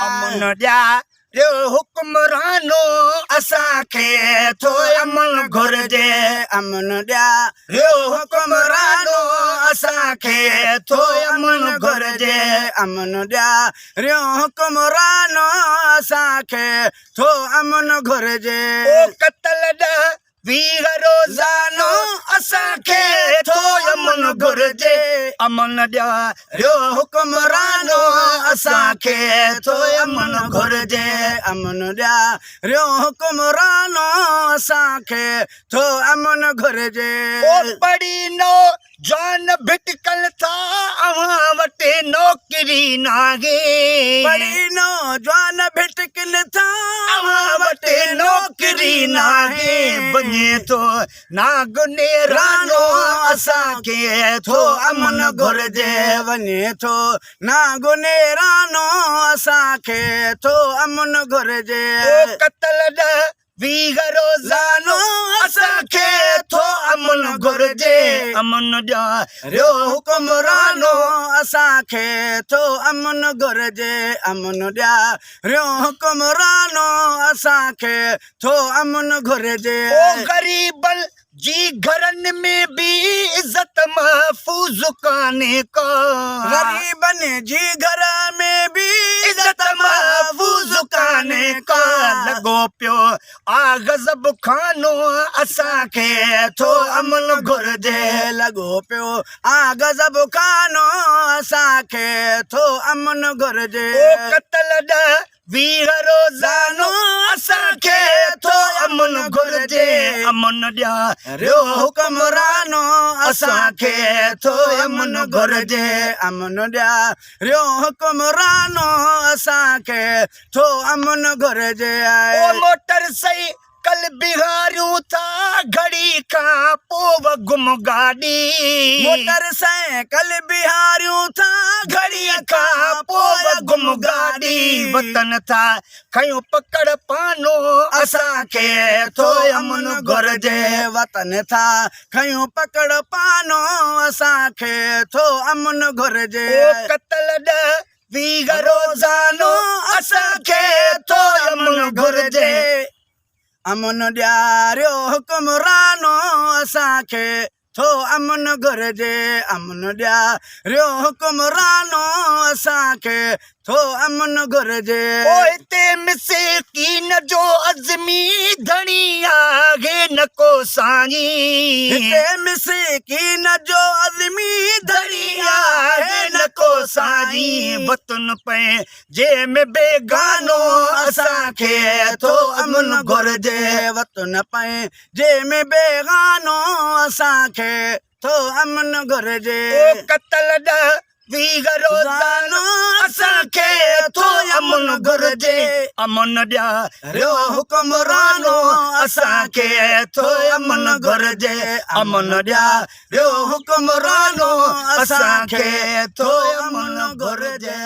अमन ॾिया रो हुकुमरानो असांखे थो अमन घुर्जे अमन ॾिया रो हुकुमरानो असांखे थो अमन घुर्जे अमन ॾिया रो हुकुमरानो असांखे थो अमन घुर्जे कतल ॾह वीह रोज़ानो असांखे थो अमन घुर्जे अमन ॾिया रो हुकुमरानो असांखे थो अमन घुर्जे अमन ॾिया रो हुकुमरानो असांखे थो अमन घुर्जे पढ़ी नो जवान भिटकल था अवां वटि नौकरी नाहे पढ़ी नो जवान भिटकल था अवां वटि नौकरी नाहे बने तो नागुनेरानो असांखे थो अमन घुर्जे वञे थो नागुनेरानो असांखे थो अमन घुर्जे कतल ॾह वीह रोज़ानो असांखे थो अमन घुर्जे अमन ॾिया रो हुकुमरानो असांखे थो अमन घुर्जे अमन ॾिया रो हुकुमरानो असांखे थो अमन घुर्जे ग़रीबन जी घरनि में भी इज्जत महफूज़ कान्हे का ग़रीबन जी घर में भी इज्जत महफूज़ कान्हे का लॻो पियो आ गज़ब खानो असांखे थो अमन घुर्जे लॻो पियो आ गज़ब खानो असांखे थो अमन घुर्जे कतल ॾह वीह रोज़ानो असांखे थो अमन घुर्जे अमन ॾिया रो हुकुमरानो असांखे थो अमन घुर्जे अमन ॾिया रो हुकुमरानो असांखे थो अमन घुर्जे मोटर सही कल बिहारियूं था घड़ी खां पोइ गुम गाॾी मोटर साइकिल बिहारियूं था घड़ी खां पोइ गुम गाॾी वतन था खयूं पकड़ पानो असांखे थो अमन घुर्जे वतन था खयूं पकड़ पानो असांखे थो अमन घुर्जे कतल ॾह वीह रोज़ानो असांखे थो अमन घुर्जे अमन ॾिया रो हुकुमरानो असांखे थो अमन घुर्जे अमन ॾिया रो हुकुमरानो असांखे थो अमन घुर्जे हिते मिसकीन जो अज़मी धणी आहे न को साईं हिते मिसकीन जो अज़मी धणी आहे न को साईं वतन पे जे में बेगानो असांखे थो अमन घुर्जे वतन पे जे में बेगानो असांखे थो अमन घुर्जे कतल ॾह वीह रोज़ानो असांखे थो अमन घुर्जे अमन ॾिया रो हुकुमरानो असांखे थो अमन घुर्जे अमन ॾिया रो हुकुमरानो असांखे थो अमन घुर्जे